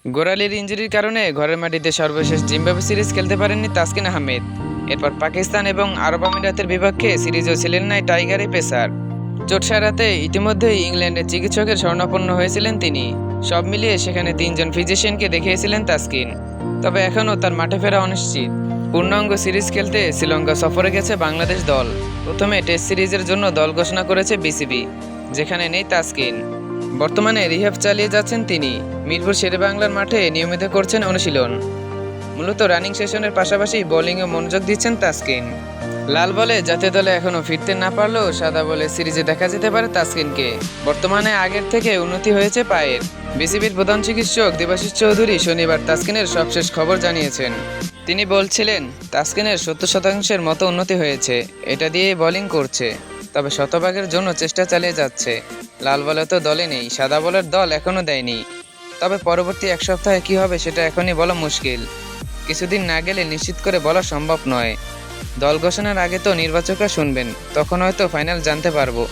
গোড়ালির ইনজুরির কারণে ঘরের মাটিতে সর্বশেষ জিম্বাবুয়ে সিরিজ খেলতে পারেননি তাসকিন আহমেদ। এরপর পাকিস্তান এবং আরব আমিরাতের বিপক্ষে সিরিজও ছিলেন না টাইগার পেসার। চোট সারাতে ইতিমধ্যেই ইংল্যান্ডের চিকিৎসকের শরণাপন্ন হয়েছিলেন তিনি। সব মিলিয়ে সেখানে 3জন ফিজিশিয়ানকে দেখিয়েছিলেন তাসকিন। তবে এখনও তার মাঠে ফেরা অনিশ্চিত। পূর্ণাঙ্গ সিরিজ খেলতে শ্রীলঙ্কা সফরে গেছে বাংলাদেশ দল। প্রথমে টেস্ট সিরিজের জন্য দল ঘোষণা করেছে বিসিবি, যেখানে নেই তাসকিন। বর্তমানে রিহ্যাব চালিয়ে যাচ্ছেন তিনি। মিরপুর শেরেবাংলার মাঠে নিয়মিত করছেন অনুশীলন। মূলত রানিং সেশনের পাশাপাশি বোলিংয়ে মনোযোগ দিচ্ছেন তাসকিন। লাল বলে জাতীয় দলে এখনও ফিরতে না পারলেও সাদা বলে সিরিজে দেখা যেতে পারে তাসকিনকে। বর্তমানে আগের থেকে উন্নতি হয়েছে পায়ের। বিসিবির প্রধান চিকিৎসক দেবাশিস চৌধুরী শনিবার তাসকিনের সবশেষ খবর জানিয়েছেন। তিনি বলছিলেন, তাসকিনের 70% মতো উন্নতি হয়েছে, এটা দিয়েই বোলিং করছে। তবে শতভাগের জন্য চেষ্টা চালিয়ে যাচ্ছে। লাল বলে তো দলে নেই, সাদা বলের দল এখনও দেয়নি। তবে পরবর্তী এক সপ্তাহে কী হবে সেটা এখনই বলা মুশকিল। কিছুদিন না গেলে নিশ্চিত করে বলা সম্ভব নয়। দল ঘোষণার আগে তো নির্বাচকরা শুনবেন, তখন হয়তো ফাইনাল জানতে পারবো।